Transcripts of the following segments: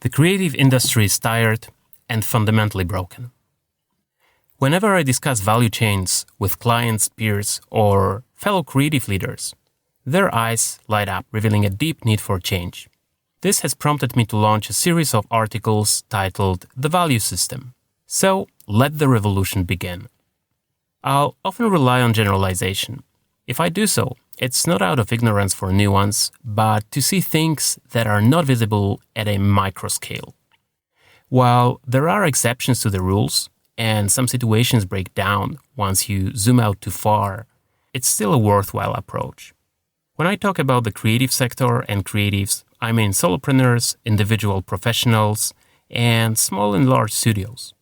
The creative industry is tired and fundamentally broken. Whenever I discuss value chains with clients, peers, or fellow creative leaders, their eyes light up, revealing a deep need for change. This has prompted me to launch a series of articles titled The Value System. So, let the revolution begin. I'll often rely on generalization. If I do so, it's not out of ignorance for nuance, but to see things that are not visible at a micro scale. While there are exceptions to the rules, and some situations break down once you zoom out too far, it's still a worthwhile approach. When I talk about the creative sector and creatives, I mean solopreneurs, individual professionals, and small and large studios.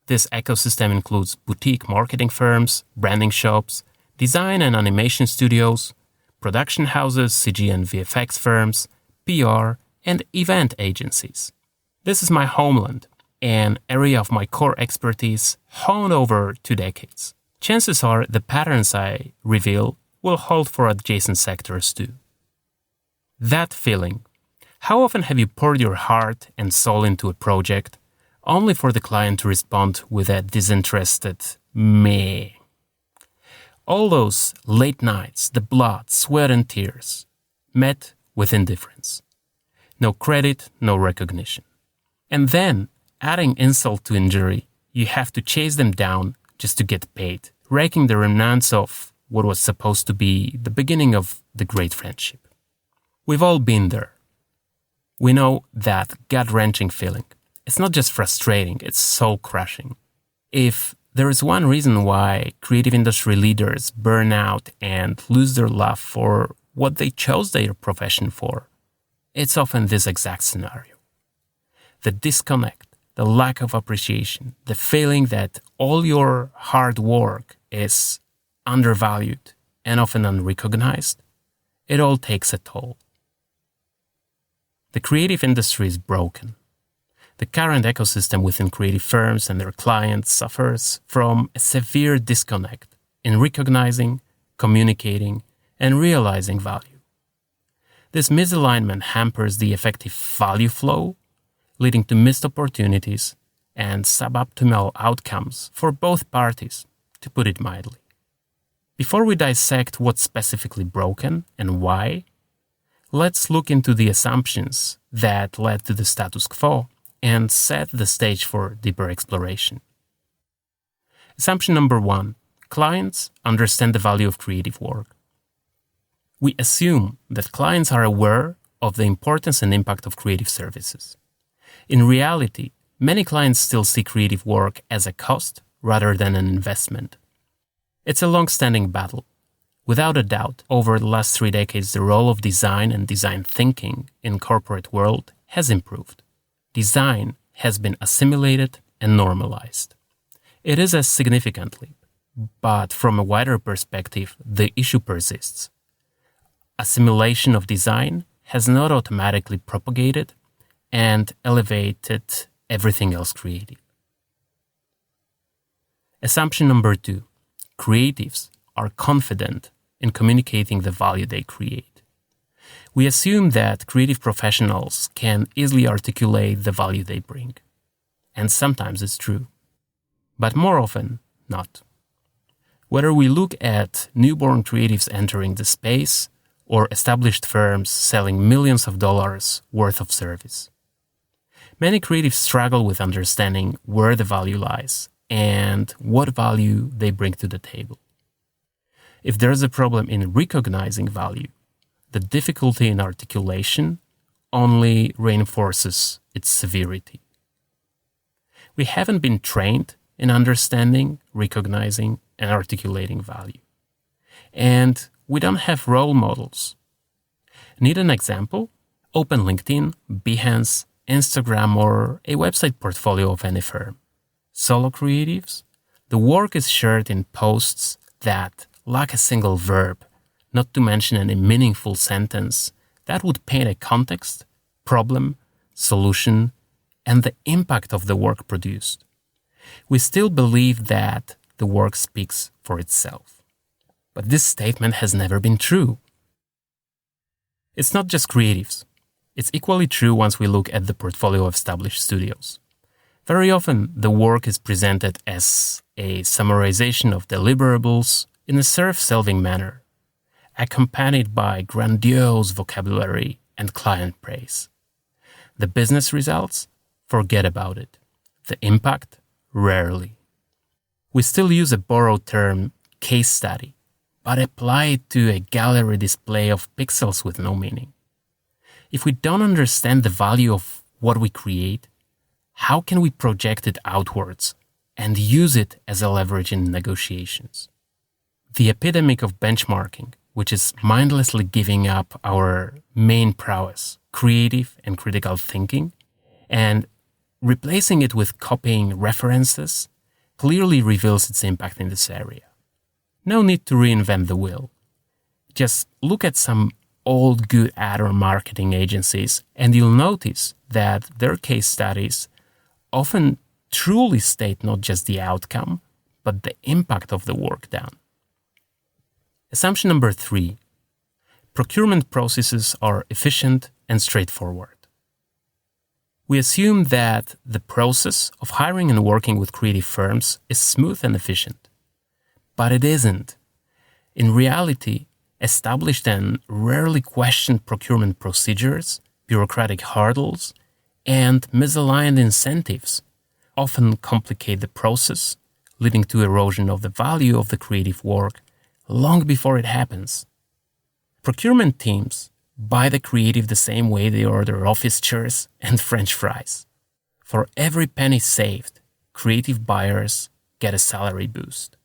This ecosystem includes boutique marketing firms, branding shops, design and animation studios, production houses, CG and VFX firms, PR, and event agencies. This is my homeland, an area of my core expertise honed over 2 decades. Chances are the patterns I reveal will hold for adjacent sectors too. That feeling. How often have you poured your heart and soul into a project only for the client to respond with a disinterested meh? All those late nights, the blood, sweat and tears, met with indifference. No credit, no recognition. And then, adding insult to injury, you have to chase them down just to get paid, raking the remnants of what was supposed to be the beginning of the great friendship. We've all been there. We know that gut-wrenching feeling. It's not just frustrating, it's soul-crushing. If there is one reason why creative industry leaders burn out and lose their love for what they chose their profession for, it's often this exact scenario. The disconnect, the lack of appreciation, the feeling that all your hard work is undervalued and often unrecognized, it all takes a toll. The creative industry is broken. The current ecosystem within creative firms and their clients suffers from a severe disconnect in recognizing, communicating, and realizing value. This misalignment hampers the effective value flow, leading to missed opportunities and suboptimal outcomes for both parties, to put it mildly. Before we dissect what's specifically broken and why, let's look into the assumptions that led to the status quo and set the stage for deeper exploration. Assumption number 1. Clients understand the value of creative work. We assume that clients are aware of the importance and impact of creative services. In reality, many clients still see creative work as a cost rather than an investment. It's a long-standing battle. Without a doubt, over the last 3 decades, the role of design and design thinking in corporate world has improved. Design has been assimilated and normalized. It is a significant leap, but from a wider perspective, the issue persists. Assimilation of design has not automatically propagated and elevated everything else creative. Assumption number 2. Creatives are confident in communicating the value they create. We assume that creative professionals can easily articulate the value they bring. And sometimes it's true. But more often, not. Whether we look at newborn creatives entering the space or established firms selling millions of dollars worth of service. Many creatives struggle with understanding where the value lies and what value they bring to the table. If there's a problem in recognizing value, the difficulty in articulation only reinforces its severity. We haven't been trained in understanding, recognizing, and articulating value. And we don't have role models. Need an example? Open LinkedIn, Behance, Instagram, or a website portfolio of any firm. Solo creatives? The work is shared in posts that lack a single verb, not to mention any meaningful sentence that would paint a context, problem, solution, and the impact of the work produced. We still believe that the work speaks for itself. But this statement has never been true. It's not just creatives. It's equally true once we look at the portfolio of established studios. Very often, the work is presented as a summarization of deliverables in a self-serving manner, accompanied by grandiose vocabulary and client praise. The business results? Forget about it. The impact? Rarely. We still use a borrowed term, case study, but apply it to a gallery display of pixels with no meaning. If we don't understand the value of what we create, how can we project it outwards and use it as a leverage in negotiations? The epidemic of benchmarking, which is mindlessly giving up our main prowess, creative and critical thinking, and replacing it with copying references, clearly reveals its impact in this area. No need to reinvent the wheel. Just look at some old good ad or marketing agencies and you'll notice that their case studies often truly state not just the outcome, but the impact of the work done. Assumption number 3. Procurement processes are efficient and straightforward. We assume that the process of hiring and working with creative firms is smooth and efficient. But it isn't. In reality, established and rarely questioned procurement procedures, bureaucratic hurdles, and misaligned incentives often complicate the process, leading to erosion of the value of the creative work long before it happens. Procurement teams buy the creative the same way they order office chairs and French fries. For every penny saved, creative buyers get a salary boost.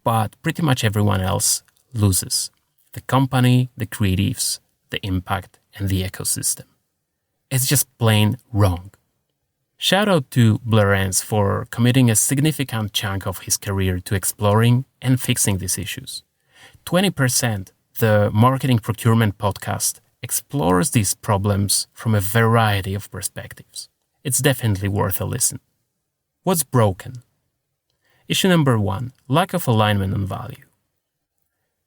But pretty much everyone else loses. The company, the creatives, the impact, and the ecosystem. It's just plain wrong. Shout out to Blurance for committing a significant chunk of his career to exploring and fixing these issues. 20%, the Marketing Procurement podcast, explores these problems from a variety of perspectives. It's definitely worth a listen. What's broken? Issue number 1, lack of alignment on value.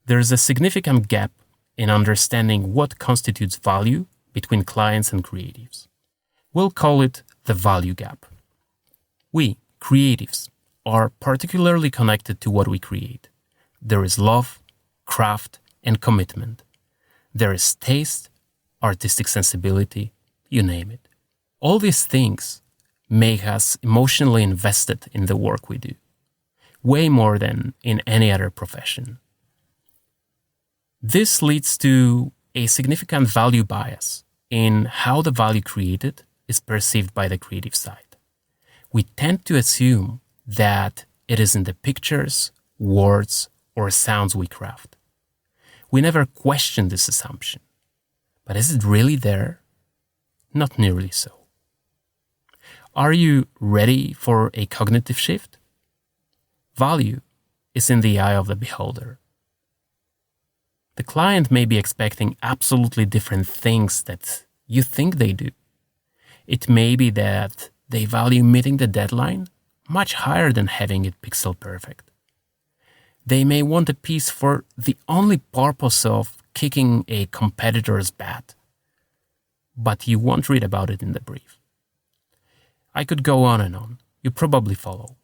There is a significant gap in understanding what constitutes value between clients and creatives. We'll call it the value gap. We, creatives, are particularly connected to what we create. There is love, craft, and commitment. There is taste, artistic sensibility, you name it. All these things make us emotionally invested in the work we do, way more than in any other profession. This leads to a significant value bias in how the value created is perceived by the creative side. We tend to assume that it is in the pictures, words, or sounds we craft. We never question this assumption. But is it really there? Not nearly so. Are you ready for a cognitive shift? Value is in the eye of the beholder. The client may be expecting absolutely different things that you think they do. It may be that they value meeting the deadline much higher than having it pixel perfect. They may want a piece for the only purpose of kicking a competitor's butt, but you won't read about it in the brief. I could go on and on. You probably follow.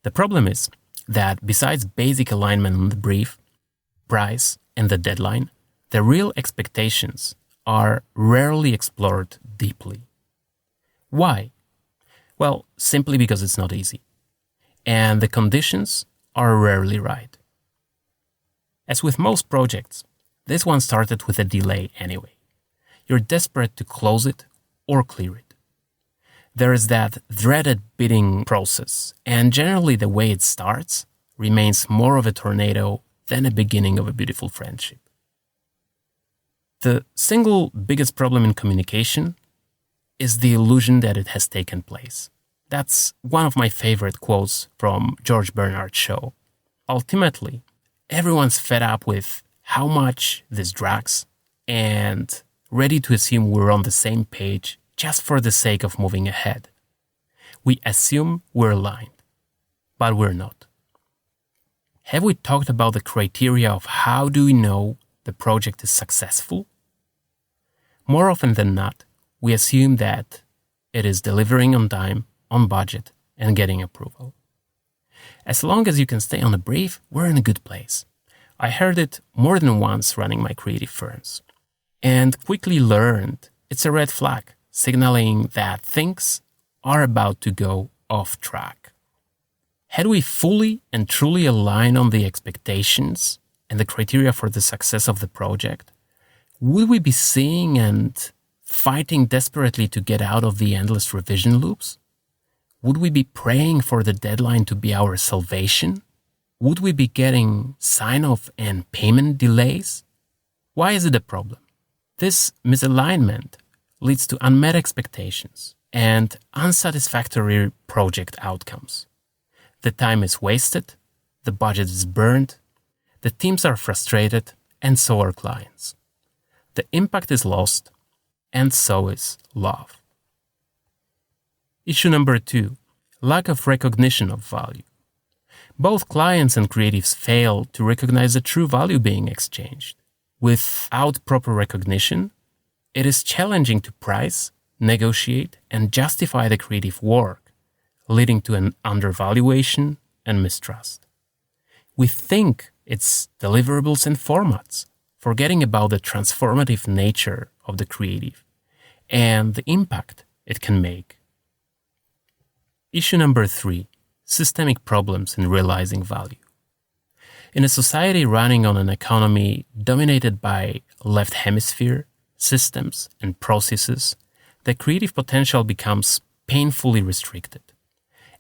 The problem is that besides basic alignment on the brief, price, and the deadline, the real expectations are rarely explored deeply. Why? Well, simply because it's not easy. And the conditions are rarely right. As with most projects, this one started with a delay anyway. You're desperate to close it or clear it. There is that dreaded bidding process, and generally the way it starts remains more of a tornado than a beginning of a beautiful friendship. The single biggest problem in communication is the illusion that it has taken place. That's one of my favorite quotes from George Bernard's show. Ultimately, everyone's fed up with how much this drags and ready to assume we're on the same page just for the sake of moving ahead. We assume we're aligned, but we're not. Have we talked about the criteria of how do we know the project is successful? more often than not, we assume that it is delivering on time, on budget, and getting approval. As long as you can stay on the brief, we're in a good place. I heard it more than once running my creative firms, and quickly learned it's a red flag, signaling that things are about to go off track. Had we fully and truly aligned on the expectations and the criteria for the success of the project, would we be seeing and fighting desperately to get out of the endless revision loops? Would we be praying for the deadline to be our salvation? Would we be getting sign-off and payment delays? Why is it a problem? This misalignment leads to unmet expectations and unsatisfactory project outcomes. The time is wasted, the budget is burned, the teams are frustrated, and so are clients. The impact is lost, and so is love. Issue number 2, lack of recognition of value. Both clients and creatives fail to recognize the true value being exchanged. Without proper recognition, it is challenging to price, negotiate, and justify the creative work, leading to an undervaluation and mistrust. We think it's deliverables and formats, forgetting about the transformative nature of the creative and the impact it can make. Issue number 3, systemic problems in realizing value. In a society running on an economy dominated by left hemisphere systems and processes, the creative potential becomes painfully restricted.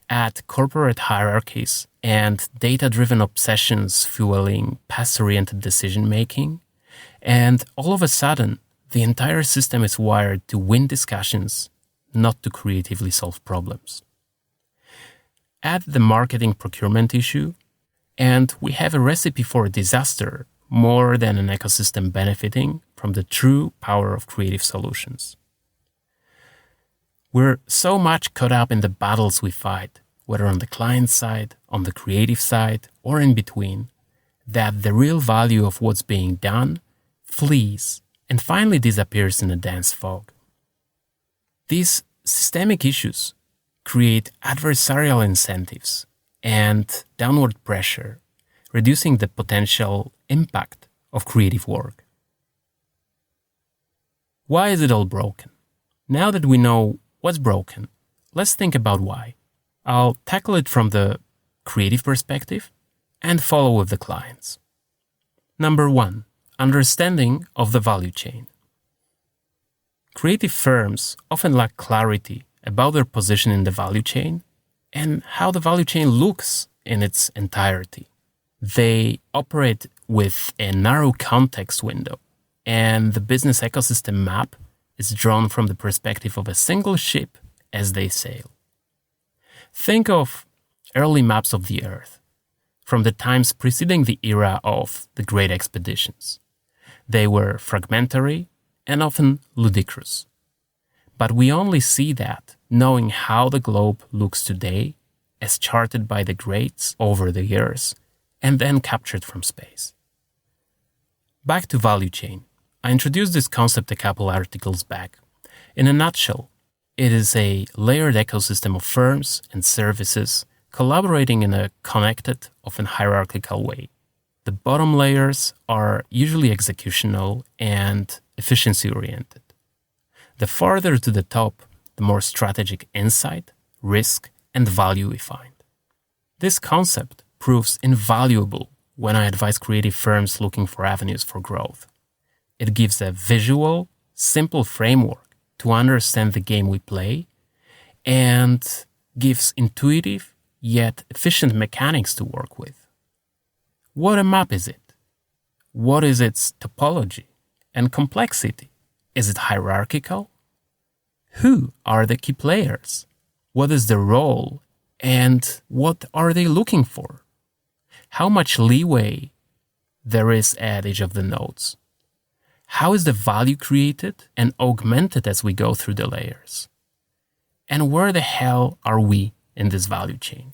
Add corporate hierarchies and data-driven obsessions fueling past-oriented decision-making, and all of a sudden, the entire system is wired to win discussions, not to creatively solve problems. Add the marketing procurement issue, and we have a recipe for a disaster more than an ecosystem benefiting from the true power of creative solutions. We're so much caught up in the battles we fight, whether on the client side, on the creative side, or in between, that the real value of what's being done flees and finally disappears in a dense fog. These systemic issues create adversarial incentives and downward pressure, reducing the potential impact of creative work. Why is it all broken? Now that we know what's broken, let's think about why. I'll tackle it from the creative perspective and follow with the clients. Number 1, understanding of the value chain. Creative firms often lack clarity about their position in the value chain and how the value chain looks in its entirety. They operate with a narrow context window, and the business ecosystem map is drawn from the perspective of a single ship as they sail. Think of early maps of the Earth, from the times preceding the era of the Great Expeditions. They were fragmentary and often ludicrous. But we only see that knowing how the globe looks today, as charted by the greats over the years, and then captured from space. Back to value chain. I introduced this concept a couple articles back. In a nutshell, it is a layered ecosystem of firms and services collaborating in a connected, often hierarchical way. The bottom layers are usually executional and efficiency-oriented. The farther to the top, the more strategic insight, risk, and value we find. This concept proves invaluable when I advise creative firms looking for avenues for growth. It gives a visual, simple framework to understand the game we play and gives intuitive yet efficient mechanics to work with. What a map is it? What is its topology and complexity? Is it hierarchical? Who are the key players? What is their role and what are they looking for? How much leeway there is at each of the nodes? How is the value created and augmented as we go through the layers? And where the hell are we in this value chain?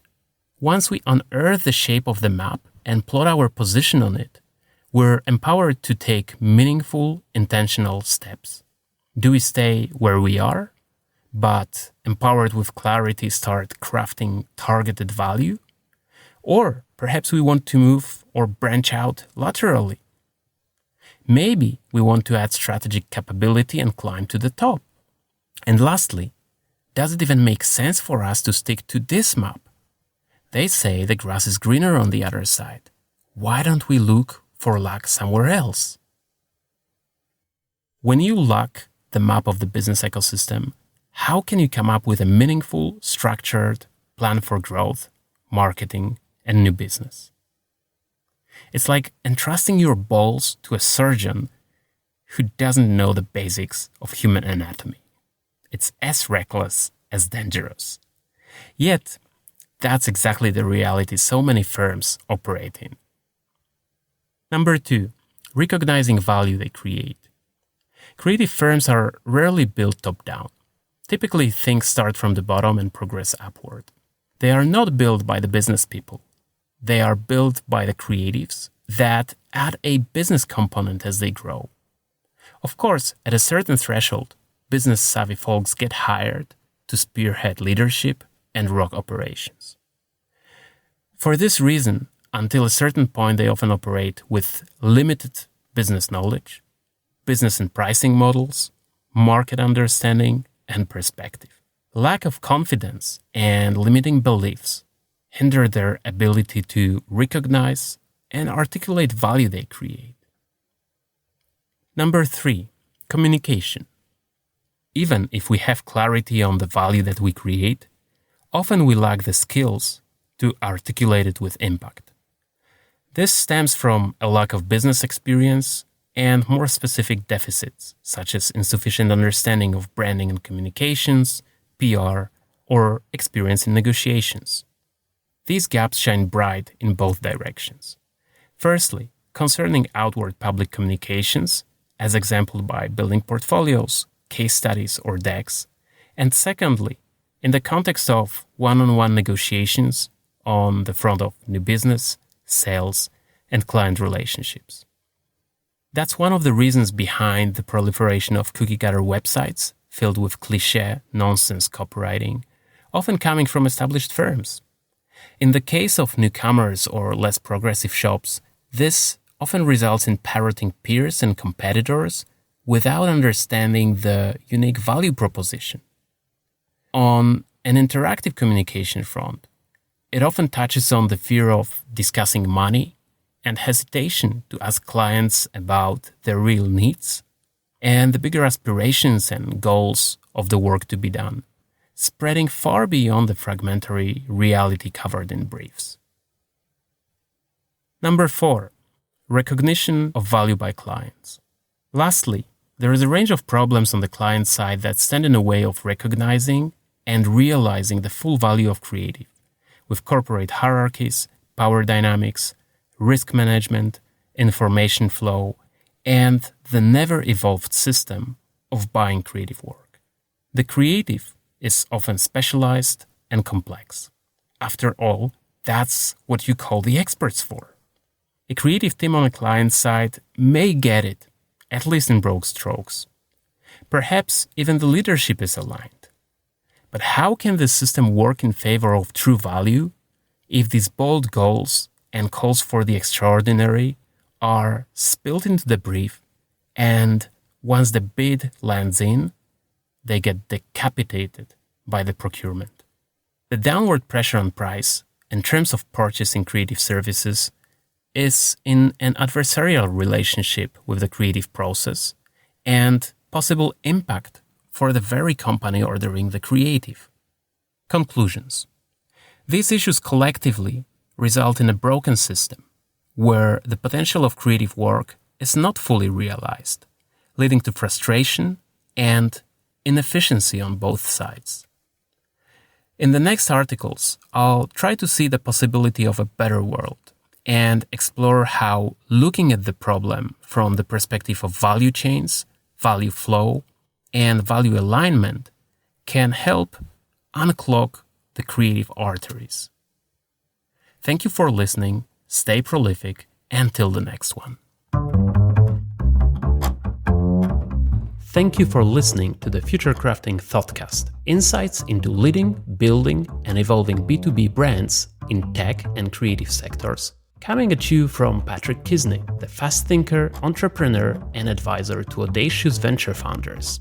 Once we unearth the shape of the map and plot our position on it, we're empowered to take meaningful, intentional steps. Do we stay where we are, but empowered with clarity start crafting targeted value? Or perhaps we want to move or branch out laterally. Maybe we want to add strategic capability and climb to the top. And lastly, does it even make sense for us to stick to this map? They say the grass is greener on the other side. Why don't we look for luck somewhere else? When you lack the map of the business ecosystem, how can you come up with a meaningful, structured plan for growth, marketing, and new business? It's like entrusting your balls to a surgeon who doesn't know the basics of human anatomy. It's as reckless as dangerous. Yet, that's exactly the reality so many firms operate in. Number 2, recognizing value they create. Creative firms are rarely built top-down. Typically, things start from the bottom and progress upward. They are not built by the business people. They are built by the creatives that add a business component as they grow. Of course, at a certain threshold, business-savvy folks get hired to spearhead leadership and rock operations. For this reason, until a certain point, they often operate with limited business knowledge, business and pricing models, market understanding, and perspective. Lack of confidence and limiting beliefs hinder their ability to recognize and articulate value they create. Number 3, communication. Even if we have clarity on the value that we create, often we lack the skills to articulate it with impact. This stems from a lack of business experience and more specific deficits, such as insufficient understanding of branding and communications, PR, or experience in negotiations. These gaps shine bright in both directions. Firstly, concerning outward public communications, as exemplified by building portfolios, case studies, or decks, and secondly, in the context of one-on-one negotiations on the front of new business, sales, and client relationships. That's one of the reasons behind the proliferation of cookie-cutter websites filled with cliché, nonsense copywriting, often coming from established firms. In the case of newcomers or less progressive shops, this often results in parroting peers and competitors without understanding the unique value proposition. On an interactive communication front, it often touches on the fear of discussing money and hesitation to ask clients about their real needs and the bigger aspirations and goals of the work to be done, spreading far beyond the fragmentary reality covered in briefs. Number 4, recognition of value by clients. Lastly, there is a range of problems on the client side that stand in the way of recognizing and realizing the full value of creative, with corporate hierarchies, power dynamics, risk management, information flow, and the never-evolved system of buying creative work. The creative is often specialized and complex. After all, that's what you call the experts for. A creative team on a client side may get it, at least in broad strokes. Perhaps even the leadership is aligned. But how can the system work in favor of true value if these bold goals and calls for the extraordinary are spilled into the brief, and once the bid lands in, they get decapitated by the procurement? The downward pressure on price in terms of purchasing creative services is in an adversarial relationship with the creative process and possible impact for the very company ordering the creative. Conclusions. These issues collectively result in a broken system where the potential of creative work is not fully realized, leading to frustration and inefficiency on both sides. In the next articles, I'll try to see the possibility of a better world and explore how looking at the problem from the perspective of value chains, value flow, and value alignment can help unclog the creative arteries. Thank you for listening, stay prolific, and till the next one. Thank you for listening to the Future Crafting Thoughtcast, insights into leading, building, and evolving B2B brands in tech and creative sectors. Coming at you from Patrick Kizny, the fast thinker, entrepreneur, and advisor to audacious venture founders.